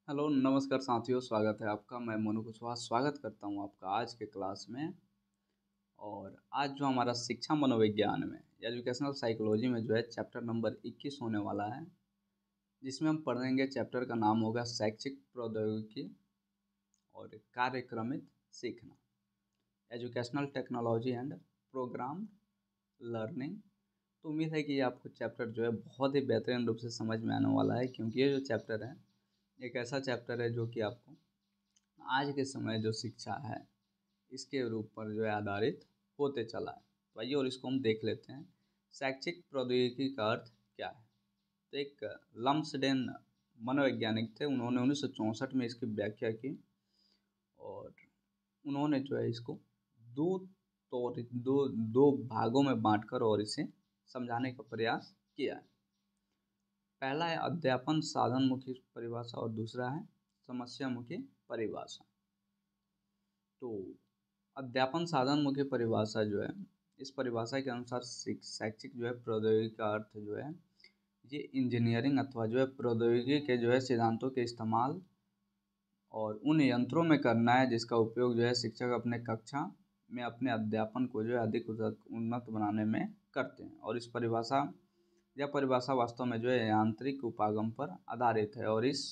Hello नमस्कार साथियों, स्वागत है आपका। मैं मोनू कुशवाहा स्वागत करता हूं आपका आज के क्लास में। और आज जो हमारा शिक्षा मनोविज्ञान में एजुकेशनल साइकोलॉजी में जो है चैप्टर नंबर 21 होने वाला है, जिसमें हम पढ़ेंगे। चैप्टर का नाम होगा शैक्षिक प्रौद्योगिकी और कार्यक्रमित सीखना, educational technology and programme learning. तो उम्मीद है कि आपको चैप्टर जो है बहुत ही बेहतरीन रूप से समझ में आने वाला है, क्योंकि ये जो चैप्टर है एक ऐसा चैप्टर है जो कि आपको आज के समय जो शिक्षा है इसके रूप पर जो है आधारित होते चला है। तो आइए और इसको हम देख लेते हैं। शैक्षिक प्रौद्योगिकी का अर्थ क्या है। तो एक लम्सडेन मनोवैज्ञानिक थे, उन्होंने 1964 में इसकी व्याख्या की और उन्होंने जो है इसको दो तौर दो दो भागों में बांटकर और इसे समझाने का प्रयास किया है। पहला है अध्यापन साधन मुखी परिभाषा और दूसरा है समस्या मुखी परिभाषा। तो अध्यापन साधन मुखी परिभाषा जो है, इस परिभाषा के अनुसार शैक्षिक जो है प्रौद्योगिकी का अर्थ जो है ये इंजीनियरिंग अथवा जो है प्रौद्योगिकी के जो है सिद्धांतों के इस्तेमाल और उन यंत्रों में करना है जिसका उपयोग जो है शिक्षक अपने कक्षा में अपने अध्यापन को जो है अधिक उन्नत बनाने में करते हैं। और यह परिभाषा वास्तव में जो है यांत्रिक उपागम पर आधारित है। और इस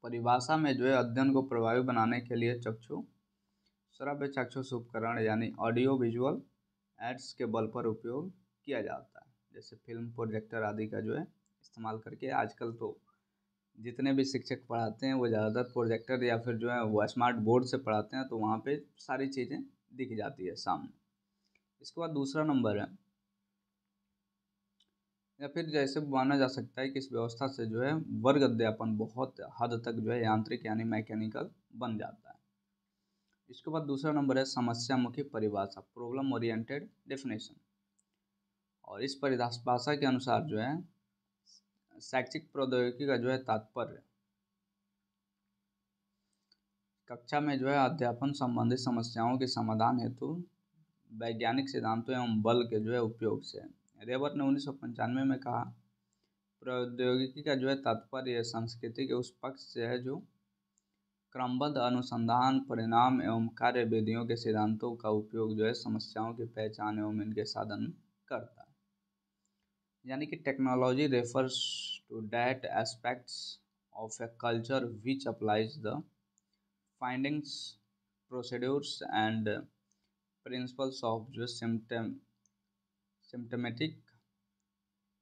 परिभाषा में जो है अध्ययन को प्रभावी बनाने के लिए श्रव्य चाक्षुष उपकरण यानी ऑडियो विजुअल एड्स के बल पर उपयोग किया जाता है, जैसे फिल्म प्रोजेक्टर आदि का जो है इस्तेमाल करके। आजकल तो जितने भी शिक्षक पढ़ाते हैं वो ज़्यादातर प्रोजेक्टर या फिर जो है वो स्मार्ट बोर्ड से पढ़ाते हैं, तो वहाँ पे सारी चीज़ें दिख जाती है सामने। इसके बाद दूसरा नंबर है, या फिर जैसे माना जा सकता है कि इस व्यवस्था से जो है वर्ग अध्यापन बहुत हद तक जो है यांत्रिक यानी मैकेनिकल बन जाता है। इसके बाद दूसरा नंबर है समस्या मुखी परिभाषा, प्रॉब्लम ओरिएंटेड डेफिनेशन। और इस परिभाषा के अनुसार जो है शैक्षिक प्रौद्योगिकी का जो है तात्पर्य कक्षा में जो है अध्यापन संबंधी समस्याओं के समाधान हेतु वैज्ञानिक सिद्धांतों एवं बल के जो है उपयोग से। रेबर ने 1995 में कहा, प्रौद्योगिकी का जो है तात्पर्य संस्कृति के उस पक्ष से है जो क्रमबद्ध अनुसंधान परिणाम एवं कार्य विधियों के सिद्धांतों का उपयोग जो है समस्याओं की पहचान एवं इनके साधन करता है। यानी कि technology refers to that aspects of a culture which applies the findings procedures and principles of जो systematic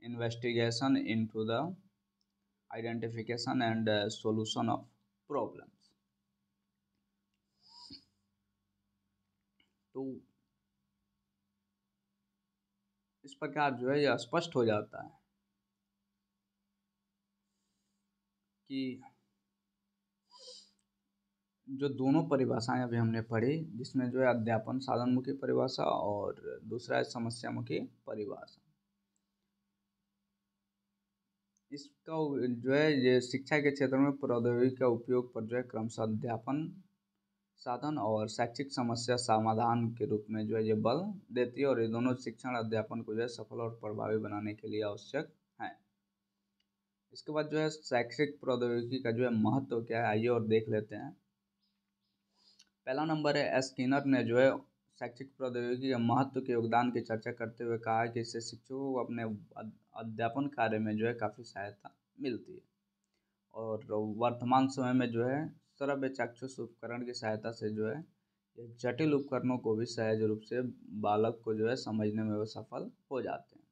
investigation into the identification and solution of problems. तो इस प्रकार जो है यह स्पष्ट हो जाता है कि जो दोनों परिभाषाएं अभी हमने पढ़ी, जिसमें जो है अध्यापन साधनमुखी परिभाषा और दूसरा है समस्यामुखी परिभाषा, इसका जो है ये शिक्षा के क्षेत्र में प्रौद्योगिकी का उपयोग पर जो है क्रमशः अध्यापन साधन और शैक्षिक समस्या समाधान के रूप में जो है ये बल देती है। और ये दोनों शिक्षण अध्यापन को जो है सफल और प्रभावी बनाने के लिए आवश्यक है। इसके बाद जो है शैक्षिक प्रौद्योगिकी का जो है महत्व क्या है, आइए और देख लेते हैं। पहला नंबर है, स्किनर ने जो है शैक्षिक प्रौद्योगिकी के महत्व के योगदान की चर्चा करते हुए कहा है कि इससे शिक्षकों को अपने अध्यापन कार्य में जो है काफ़ी सहायता मिलती है। और वर्तमान समय में जो है श्रव्य चाक्षुष उपकरण की सहायता से जो है एक जटिल उपकरणों को भी सहज रूप से बालक को जो है समझने में वो सफल हो जाते हैं।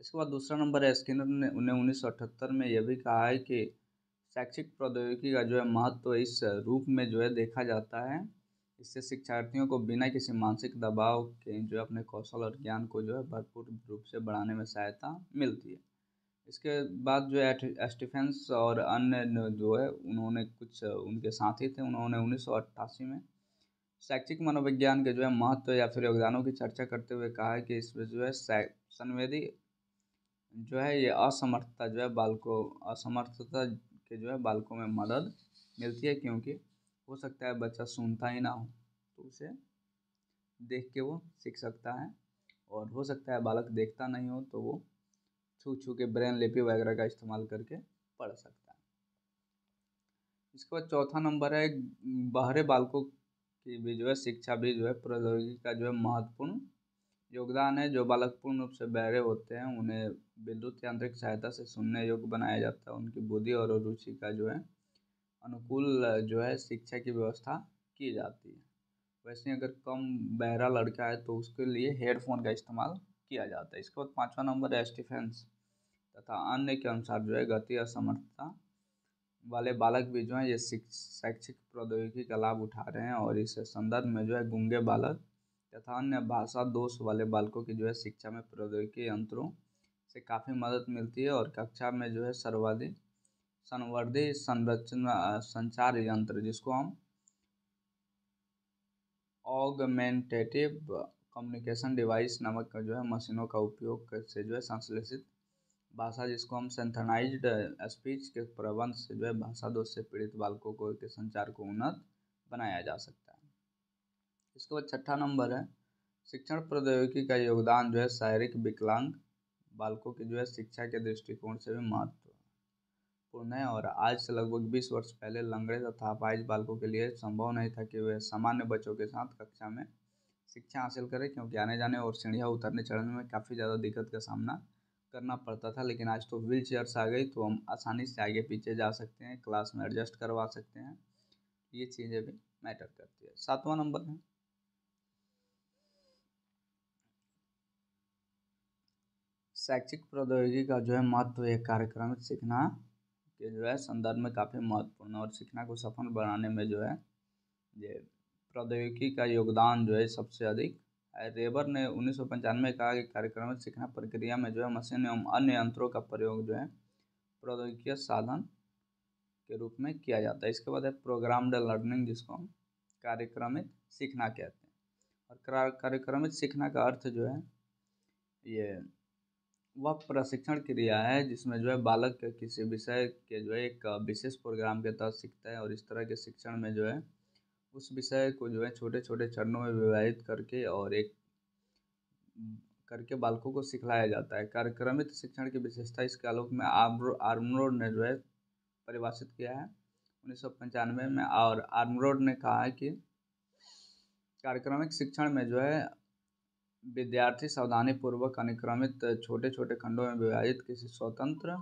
इसके बाद दूसरा नंबर है, स्किनर ने 1978 में यह भी कहा है कि शैक्षिक प्रौद्योगिकी का जो है महत्व इस रूप में जो है देखा जाता है, इससे शिक्षार्थियों को बिना किसी मानसिक दबाव के जो है अपने कौशल और ज्ञान को जो है भरपूर रूप से बढ़ाने में सहायता मिलती है। इसके बाद जो है स्टीफेंस और अन्य जो है उन्होंने कुछ उनके साथी थे, उन्होंने 1988 में शैक्षिक मनोविज्ञान के जो है महत्व या फिर योगदानों की चर्चा करते हुए कहा है कि इसमें जो है संवेदी जो है ये असमर्थता के जो है बालकों में मदद मिलती है, क्योंकि हो सकता है बच्चा सुनता ही ना हो तो उसे देख के वो सीख सकता है, और हो सकता है बालक देखता नहीं हो तो वो छू छू के ब्रेन लिपि वगैरह का इस्तेमाल करके पढ़ सकता है। इसके बाद चौथा नंबर है बाहरे बालकों की भी जो है शिक्षा भी जो है प्रौद्योगिकी का जो है महत्वपूर्ण योगदान है। जो बालक पूर्ण रूप से बहरे होते हैं उन्हें विद्युत यांत्रिक सहायता से सुनने योग्य बनाया जाता है। उनकी बुद्धि और रुचि का जो है अनुकूल जो है शिक्षा की व्यवस्था की जाती है। वैसे अगर कम बहरा लड़का है तो उसके लिए हेडफोन का इस्तेमाल किया जाता है। इसके बाद पाँचवा नंबर है स्टीफेंस तथा अन्य के अनुसार जो है गति असमर्थता वाले बालक भी जो है ये शैक्षिक प्रौद्योगिकी का लाभ उठा रहे हैं और इस संदर्भ में जो है गूंगे बालक तथा अन्य भाषा दोष वाले बालकों की जो है शिक्षा में प्रौद्योगिकी यंत्रों से काफ़ी मदद मिलती है और कक्षा में जो है सर्वाधिक संवर्धित संरचना संचार यंत्र जिसको हम ऑगमेंटेटिव कम्युनिकेशन डिवाइस नामक का जो है मशीनों का उपयोग से जो है संश्लेषित भाषा जिसको हम सिंथनाइज्ड स्पीच के प्रबंध से जो है भाषा दोष से पीड़ित बालकों को के संचार को उन्नत बनाया जा सकता है। इसके बाद छठा नंबर है शिक्षण प्रौद्योगिकी का योगदान जो है शारीरिक विकलांग बालकों की जो है शिक्षा के दृष्टिकोण से भी महत्वपूर्ण है। और आज से लगभग 20 वर्ष पहले लंगड़े तथा अपाहिज बालकों के लिए संभव नहीं था कि वे सामान्य बच्चों के साथ कक्षा में शिक्षा हासिल करें, क्योंकि आने जाने और सीढ़ियाँ उतरने चढ़ने में काफ़ी ज़्यादा दिक्कत का सामना करना पड़ता था। लेकिन आज तो व्हील चेयर्स आ गई तो हम आसानी से आगे पीछे जा सकते हैं, क्लास में एडजस्ट करवा सकते हैं। ये चीज़ें भी मैटर करती है। सातवां नंबर है शैक्षिक प्रौद्योगिकी का जो है महत्व एक कार्यक्रमित सीखना के जो है संदर्भ में काफ़ी महत्वपूर्ण है और सीखना को सफल बनाने में जो है ये प्रौद्योगिकी का योगदान जो है सबसे अधिक है। रेबर ने 1995 में कहा कि कार्यक्रमित सीखना प्रक्रिया में जो है मशीन एवं अन्य यंत्रों का प्रयोग जो है प्रौद्योगिकीय साधन के रूप में किया जाता है। इसके बाद है प्रोग्राम्ड लर्निंग जिसको हम कार्यक्रमित सीखना कहते हैं। और कार्यक्रमित सीखना का अर्थ जो है ये वह प्रशिक्षण क्रिया है जिसमें जो है बालक किसी विषय के जो है एक विशेष प्रोग्राम के तहत सीखता है और इस तरह के शिक्षण में जो है उस विषय को जो है छोटे छोटे चरणों में विभाजित करके और एक करके बालकों को सिखलाया जाता है। कार्यक्रमित शिक्षण की विशेषता इसके आलोक में आर्मरोड ने जो है परिभाषित किया है 1995 में। और आर्मरोड ने कहा है कि कार्यक्रमिक शिक्षण में जो है विद्यार्थी सावधानी पूर्वक अनुक्रमित छोटे छोटे खंडों में विभाजित किसी स्वतंत्र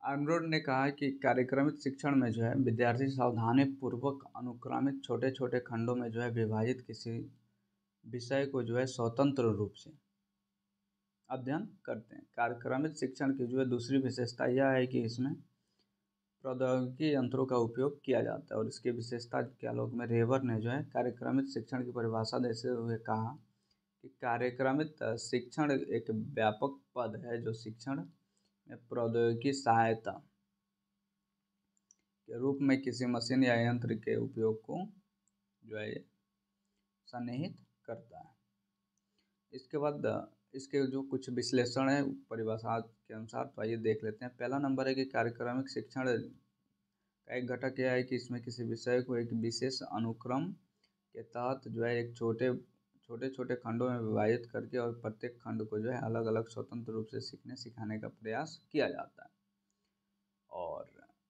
आर्मरोड ने कहा कि कार्यक्रमित शिक्षण में जो है विद्यार्थी सावधानी पूर्वक अनुक्रमित छोटे छोटे खंडों में जो है विभाजित किसी विषय को जो है स्वतंत्र रूप से अध्ययन करते हैं। कार्यक्रमित शिक्षण की जो है दूसरी विशेषता यह है कि इसमें प्रौद्योगिकी यंत्रों का उपयोग किया जाता है और इसकी विशेषता के आलोक में रेबर ने जो है कार्यक्रमित शिक्षण की परिभाषा देते हुए कहा कि कार्यक्रमित शिक्षण एक व्यापक पद है जो शिक्षण में प्रौद्योगिकी सहायता के रूप में किसी मशीन या यंत्र के उपयोग को जो है सन्निहित करता है। इसके बाद इसके जो कुछ विश्लेषण है परिभाषा के अनुसार तो आइए देख लेते हैं। पहला नंबर है कि कार्यक्रमिक शिक्षण का एक घटक यह है कि इसमें किसी विषय को एक विशेष अनुक्रम के तहत जो है एक छोटे छोटे खंडों में विभाजित करके और प्रत्येक खंड को जो है अलग अलग स्वतंत्र रूप से सीखने सिखाने का प्रयास किया जाता है और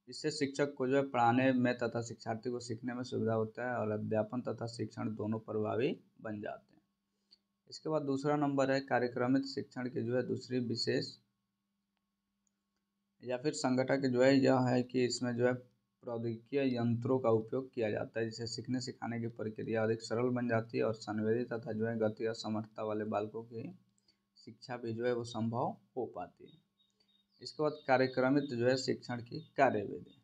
इससे शिक्षक को जो है पढ़ाने में तथा शिक्षार्थी को सीखने में सुविधा होता है और अध्यापन तथा शिक्षण दोनों प्रभावी बन जाते हैं। इसके बाद दूसरा नंबर है कार्यक्रमित शिक्षण की जो है दूसरी विशेष या फिर संगठक जो है यह है कि इसमें जो है प्रौद्योगिकीय यंत्रों का उपयोग किया जाता है जिससे सीखने सिखाने की प्रक्रिया अधिक सरल बन जाती है और संवेदी तथा जो है गति असमर्थता वाले बालकों की शिक्षा भी जो है वो संभव हो पाती है। इसके बाद कार्यक्रमित जो है शिक्षण की कार्यविधि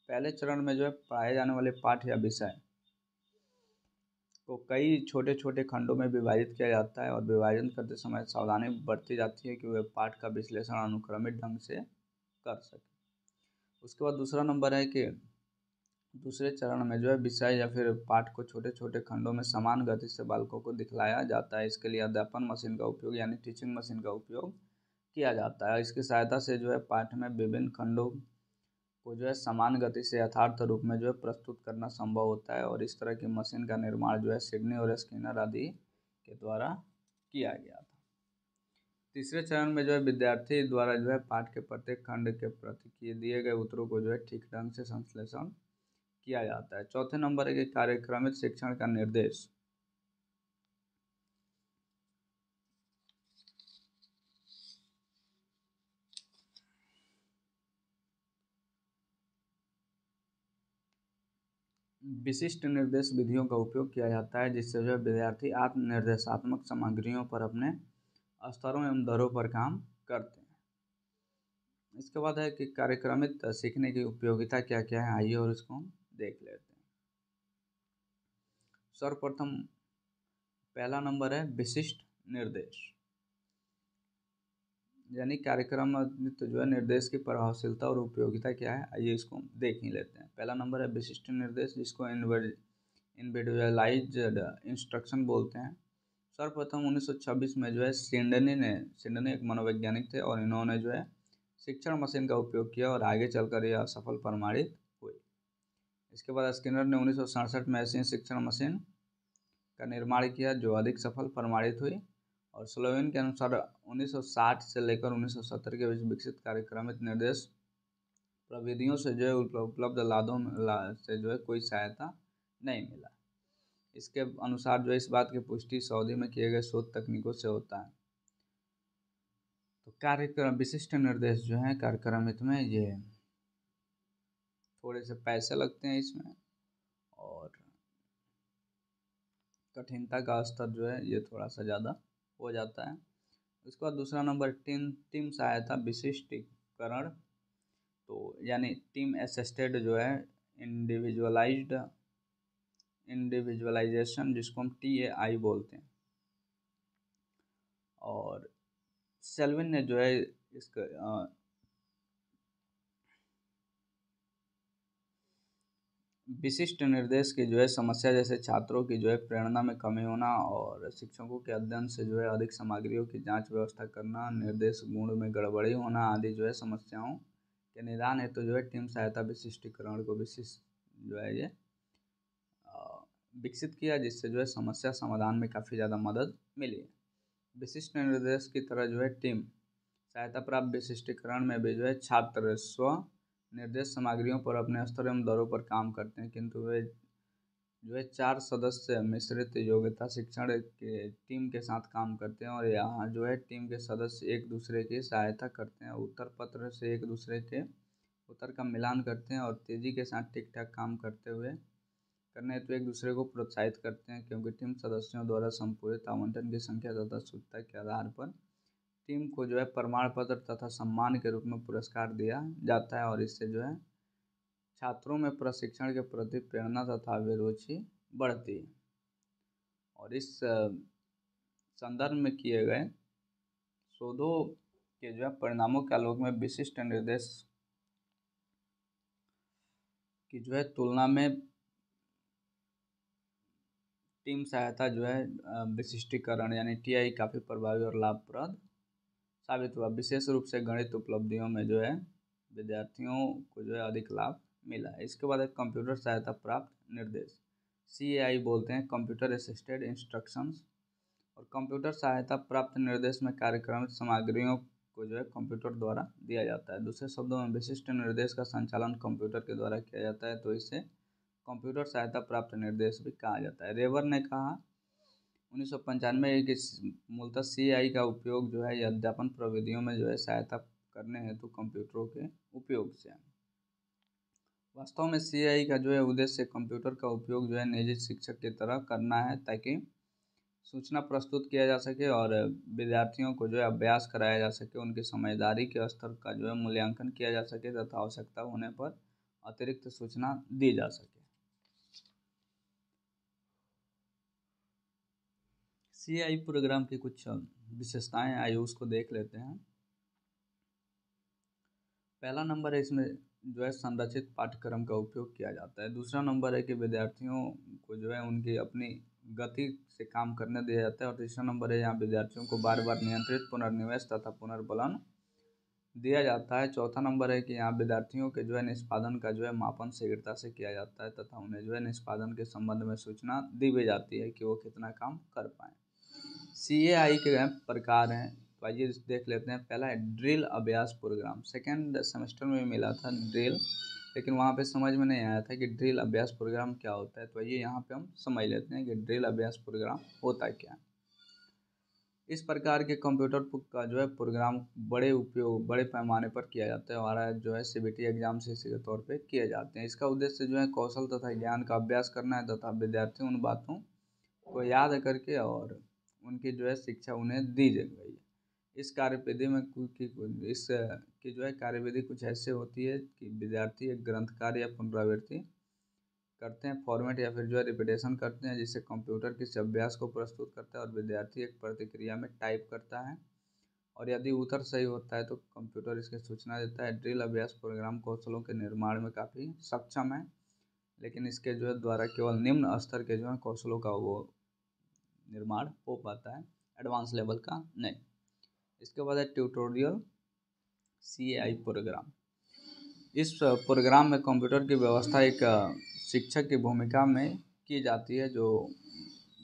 पहले चरण में जो है पढ़ाए जाने वाले पाठ या विषय को कई छोटे छोटे खंडों में विभाजित किया जाता है और विभाजन करते समय सावधानी बरती जाती है कि वे पाठ का विश्लेषण अनुक्रमित ढंग से कर सके। उसके बाद दूसरा नंबर है कि दूसरे चरण में जो है विषय या फिर पाठ को छोटे छोटे खंडों में समान गति से बालकों को दिखलाया जाता है। इसके लिए अध्यापन मशीन का उपयोग यानी टीचिंग मशीन का उपयोग किया जाता है। इसकी सहायता से जो है पाठ में विभिन्न खंडों को जो है समान गति से यथार्थ रूप में जो है प्रस्तुत करना संभव होता है, और इस तरह की मशीन का निर्माण जो है सिडनी और स्किनर आदि के द्वारा किया गया था। तीसरे चरण में जो है विद्यार्थी द्वारा जो है पाठ के प्रत्येक खंड के प्रति दिए गए उत्तरों को जो है ठीक ढंग से संश्लेषण किया जाता है। चौथे नंबर है कि कार्यक्रमित शिक्षण का निर्देश। विशिष्ट निर्देश विधियों का उपयोग किया जाता है जिससे जो है विद्यार्थी आत्मनिर्देशात्मक सामग्रियों पर अपने स्तरों एवं दरों पर काम करते हैं। इसके बाद है कि कार्यक्रमित सीखने की उपयोगिता क्या क्या है, आइए और इसको हम देख लेते हैं। सर्वप्रथम पहला नंबर है विशिष्ट निर्देश, यानी कार्यक्रम तो जो है निर्देश की प्रभावशीलता और उपयोगिता क्या है, आइए इसको देख ही लेते हैं। पहला नंबर है विशिष्ट निर्देश, जिसको इंडिविजुअलाइज्ड इंस्ट्रक्शन बोलते हैं। सर्वप्रथम 1926 में जो है सिंडनी एक मनोवैज्ञानिक थे, और इन्होंने जो है शिक्षण मशीन का उपयोग किया और आगे चलकर यह सफल प्रमाणित हुई। इसके बाद स्किनर ने 1967 में ऐसी शिक्षण मशीन का निर्माण किया जो अधिक सफल प्रमाणित हुई, और स्लोवेन के अनुसार 1960 से लेकर 1970 के बीच विकसित कार्यक्रमित निर्देश प्रविधियों से जो है उपलब्ध लाभों से जो है कोई सहायता नहीं मिला। इसके अनुसार जो है इस बात की पुष्टि सऊदी में किए गए शोध तकनीकों से होता है। तो कार्यक्रम विशिष्ट निर्देश जो है कार्यक्रमित में ये थोड़े से पैसे लगते हैं इसमें, और कठिनता का स्तर जो है ये थोड़ा सा ज़्यादा हो जाता है। उसके बाद दूसरा नंबर टीम सहायता विशिष्टीकरण, तो यानी टीम असिस्टेड जो है इंडिविजुअलाइजेशन, जिसको हम TAI बोलते हैं। और सेल्विन ने जो है इसका विशिष्ट निर्देश की जो है समस्या, जैसे छात्रों की जो है प्रेरणा में कमी होना और शिक्षकों के अध्ययन से जो है अधिक सामग्रियों की जांच व्यवस्था करना, निर्देश गुण में गड़बड़ी होना आदि जो है समस्याओं के निदान हेतु जो है टीम सहायता विशिष्टीकरण को विशिष्ट जो है ये विकसित किया, जिससे जो है समस्या समाधान में काफ़ी ज़्यादा मदद मिली है। विशिष्ट निर्देश की तरह जो है टीम सहायता प्राप्त विशिष्टीकरण में भी जो है छात्र स्व निर्देश सामग्रियों पर अपने स्तर एवं दरों पर काम करते हैं, किंतु वे जो है 4 सदस्य मिश्रित योग्यता शिक्षण के टीम के साथ काम करते हैं, और यहाँ जो है टीम के सदस्य एक दूसरे की सहायता करते हैं, उत्तर पत्र से एक दूसरे के उत्तर का मिलान करते हैं, और तेज़ी के साथ ठीक ठाक काम करने हेतु एक दूसरे को प्रोत्साहित करते हैं, क्योंकि टीम सदस्यों द्वारा संपूर्णित आवंटन की संख्या तथा शुद्धता के आधार पर टीम को जो है प्रमाण पत्र तथा सम्मान के रूप में पुरस्कार दिया जाता है, और इससे जो है छात्रों में प्रशिक्षण के प्रति प्रेरणा तथा अभिरुचि बढ़ती है। और इस संदर्भ में किए गए शोधों के जो है परिणामों के आलोक में विशिष्ट निर्देश की जो है तुलना में टीम सहायता जो है विशिष्टीकरण यानी TI काफ़ी प्रभावी और लाभप्रद साबित हुआ। विशेष रूप से गणित उपलब्धियों में जो है विद्यार्थियों को जो है अधिक लाभ मिला है। इसके बाद एक कंप्यूटर सहायता प्राप्त निर्देश, CAI बोलते हैं, कंप्यूटर असिस्टेड इंस्ट्रक्शंस। और कंप्यूटर सहायता प्राप्त निर्देश में कार्यक्रमित सामग्रियों को जो है कंप्यूटर द्वारा दिया जाता है। दूसरे शब्दों में विशिष्ट निर्देश का संचालन कंप्यूटर के द्वारा किया जाता है, तो इसे कंप्यूटर सहायता प्राप्त निर्देश भी कहा जाता है। रेवर ने कहा 1995 कि मूलतः CAI का उपयोग जो है अध्यापन प्रविधियों में जो है सहायता करने हेतु कंप्यूटरों के उपयोग से है। वास्तव में CAI का जो है उद्देश्य कंप्यूटर का उपयोग जो है निजी शिक्षक की तरह करना है, ताकि सूचना प्रस्तुत किया जा सके और विद्यार्थियों को जो है अभ्यास कराया जा सके, उनकी समझदारी के स्तर का जो है मूल्यांकन किया जा सके तथा आवश्यकता होने पर अतिरिक्त सूचना दी जा सके। CAI प्रोग्राम की कुछ विशेषताएं आइए उसको देख लेते हैं। पहला नंबर है इसमें जो है संरचित पाठ्यक्रम का उपयोग किया जाता है। दूसरा नंबर है कि विद्यार्थियों को जो है उनकी अपनी गति से काम करने दिया जाता है। और तीसरा नंबर है यहाँ विद्यार्थियों को बार बार नियंत्रित पुनर्निवेश तथा पुनर्बलन दिया जाता है। चौथा नंबर है कि यहाँ विद्यार्थियों के जो है निष्पादन का जो है मापन शीघ्रता से किया जाता है तथा उन्हें जो है निष्पादन के संबंध में सूचना दी भी जाती है कि वो कितना काम कर पाएँ। CAI के प्रकार हैं, तो आइए देख लेते हैं। पहला है ड्रिल अभ्यास प्रोग्राम। सेकेंड सेमेस्टर में मिला था ड्रिल, लेकिन वहाँ पे समझ में नहीं आया था कि ड्रिल अभ्यास प्रोग्राम क्या होता है। तो आइए यहाँ पे हम समझ लेते हैं कि ड्रिल अभ्यास प्रोग्राम होता क्या है। इस प्रकार के कंप्यूटर का जो है प्रोग्राम बड़े पैमाने पर किया जाता है और जो है CBT एग्जाम से इसी के तौर पे किए जाते हैं। इसका उद्देश्य जो है कौशल तथा ज्ञान का अभ्यास करना है तथा विद्यार्थी उन बातों को याद करके और उनकी जो है शिक्षा उन्हें दी गई है। इस कार्यविधि में इसकी जो है कार्यविधि कुछ ऐसे होती है कि विद्यार्थी एक ग्रंथकार या पुनरावृत्ति करते हैं, फॉर्मेट या फिर जो है रिपीटेशन करते हैं, जिससे कंप्यूटर किसी अभ्यास को प्रस्तुत करता है और विद्यार्थी एक प्रतिक्रिया में टाइप करता है और यदि उत्तर सही होता है तो कंप्यूटर इसकी सूचना देता है। ड्रिल अभ्यास प्रोग्राम कौशलों के निर्माण में काफ़ी सक्षम है, लेकिन इसके जो है द्वारा केवल निम्न स्तर के जो है कौशलों का वो निर्माण हो पाता है, एडवांस लेवल का नहीं। इसके बाद है ट्यूटोरियल CAI प्रोग्राम। इस प्रोग्राम में कंप्यूटर की व्यवस्था एक शिक्षक की भूमिका में की जाती है, जो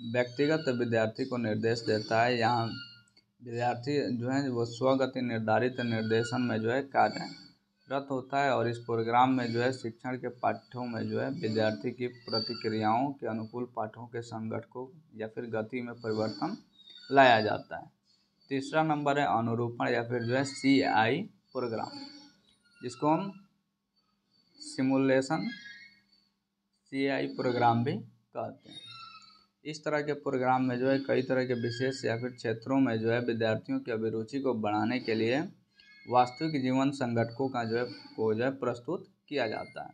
व्यक्तिगत विद्यार्थी को निर्देश देता है। यहाँ विद्यार्थी जो है वो स्वगति निर्धारित निर्देशन में जो है कार्यरत होता है और इस प्रोग्राम में जो है शिक्षण के पाठों में जो है विद्यार्थी की प्रतिक्रियाओं के अनुकूल पाठों के संगत को या फिर गति में परिवर्तन लाया जाता है। तीसरा नंबर है अनुरूपण या फिर जो है CAI प्रोग्राम, जिसको हम सिमुलेशन CAI प्रोग्राम भी कहते हैं। इस तरह के प्रोग्राम में जो है कई तरह के विशेष या फिर क्षेत्रों में जो है विद्यार्थियों की अभिरुचि को बढ़ाने के लिए वास्तविक जीवन संगठकों का जो है प्रस्तुत किया जाता है।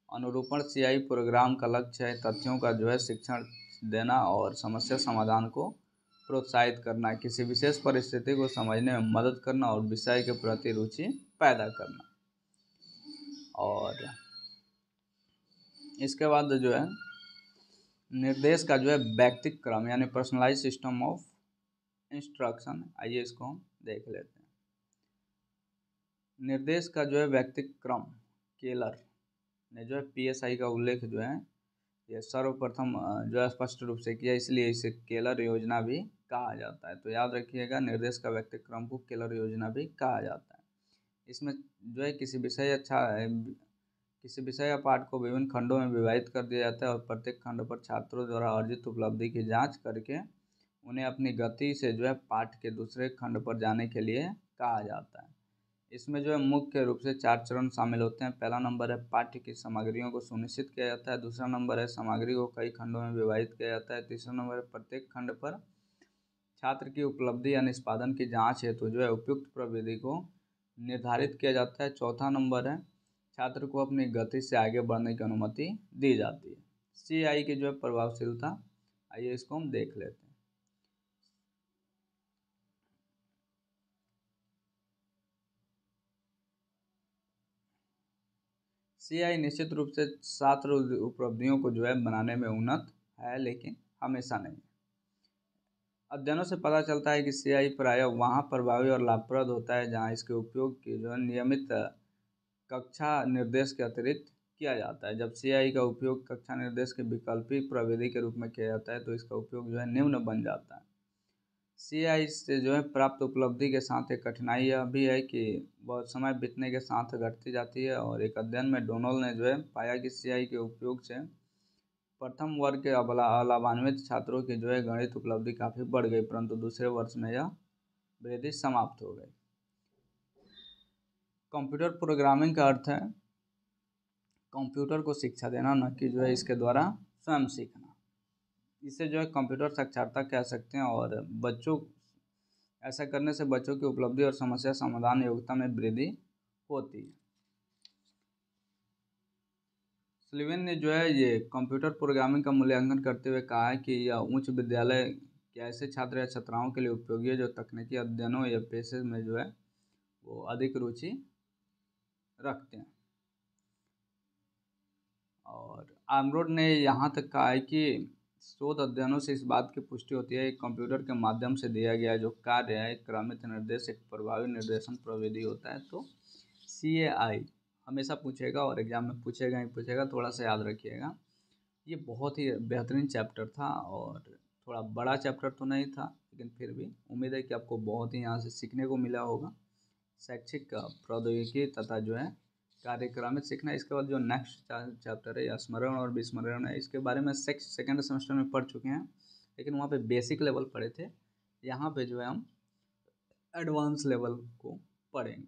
अनुरूपण CAI प्रोग्राम का लक्ष्य है तथ्यों का जो है शिक्षण देना और समस्या समाधान को प्रोत्साहित करना, किसी विशेष परिस्थिति को समझने में मदद करना और विषय के प्रति रुचि पैदा करना। और इसके बाद जो है निर्देश का जो है व्यक्तिगत क्रम यानी पर्सनलाइज सिस्टम ऑफ इंस्ट्रक्शन, आइए इसको हम देख लेते हैं। निर्देश का जो है व्यक्तिगत क्रम केलर ने जो है PSI का उल्लेख जो है ये सर्वप्रथम जो है स्पष्ट रूप से किया, इसलिए इसे केलर योजना भी कहा जाता है। तो याद रखिएगा, निर्देश का व्यक्तिगत क्रम को केलर योजना भी कहा जाता है। इसमें जो है किसी विषय या पाठ को विभिन्न खंडों में विभाजित कर दिया जाता है और प्रत्येक खंड पर छात्रों द्वारा अर्जित उपलब्धि की जांच करके उन्हें अपनी गति से जो है पाठ के दूसरे खंड पर जाने के लिए कहा जाता है। इसमें जो है मुख्य रूप से 4 चरण शामिल होते हैं। पहला नंबर है पाठ्य की सामग्रियों को सुनिश्चित किया जाता है। दूसरा नंबर है सामग्री को कई खंडों में विभाजित किया जाता है। तीसरा नंबर है प्रत्येक खंड पर छात्र की उपलब्धि या निष्पादन की जाँच हेतु जो है उपयुक्त प्रविधि को निर्धारित किया जाता है। चौथा नंबर है छात्र को अपनी गति से आगे बढ़ने की अनुमति दी जाती है। CAI की जो है प्रभावशीलता, आइए इसको हम देख लेते हैं। CAI निश्चित रूप से छात्र उपलब्धियों को जो है बनाने में उन्नत है, लेकिन हमेशा नहीं। अध्ययनों से पता चलता है कि CAI प्रायः वहाँ प्रभावी और लाभप्रद होता है जहाँ इसके उपयोग की जो है नियमित कक्षा निर्देश के अतिरिक्त किया जाता है। जब CAI का उपयोग कक्षा निर्देश के विकल्पी प्रविधि के रूप में किया जाता है तो इसका उपयोग जो है निम्न बन जाता है। CAI से जो है प्राप्त उपलब्धि के साथ एक कठिनाई यह भी है कि बहुत समय बीतने के साथ घटती जाती है और एक अध्ययन में डोनाल्ड ने जो है पाया कि CAI के उपयोग से प्रथम वर्ग के लाभान्वित छात्रों की जो है गणित उपलब्धि काफ़ी बढ़ गई, परंतु दूसरे वर्ष में यह वृद्धि समाप्त हो गई। कंप्यूटर प्रोग्रामिंग का अर्थ है कंप्यूटर को शिक्षा देना, न कि जो है इसके द्वारा स्वयं सीखना। इसे जो है कंप्यूटर साक्षरता कह सकते हैं और ऐसा करने से बच्चों की उपलब्धि और समस्या समाधान योग्यता में वृद्धि होती है। स्लीवन ने जो है ये कंप्यूटर प्रोग्रामिंग का मूल्यांकन करते हुए कहा है कि यह उच्च विद्यालय के ऐसे छात्र या छात्राओं के लिए उपयोगी है जो तकनीकी अध्ययनों या पेशे में जो है वो अधिक रुचि रखते हैं। और आर्मरोड ने यहाँ तक कहा है कि शोध अध्ययनों से इस बात की पुष्टि होती है कि कंप्यूटर के माध्यम से दिया गया जो कार्य है एक क्रमित निर्देश एक प्रभावी निर्देशन प्रविधि होता है। तो CAI हमेशा पूछेगा और एग्जाम में पूछेगा ही पूछेगा, थोड़ा सा याद रखिएगा। ये बहुत ही बेहतरीन चैप्टर था और थोड़ा बड़ा चैप्टर तो नहीं था, लेकिन फिर भी उम्मीद है कि आपको बहुत ही यहाँ से सीखने को मिला होगा। शैक्षिक प्रौद्योगिकी तथा जो है कार्यक्रमित सीखना। इसके बाद जो नेक्स्ट चैप्टर है स्मरण और विस्मरण है, इसके बारे में सेकेंड सेमेस्टर में पढ़ चुके हैं, लेकिन वहाँ पे बेसिक लेवल पढ़े थे। यहाँ पे जो है हम एडवांस लेवल को पढ़ेंगे।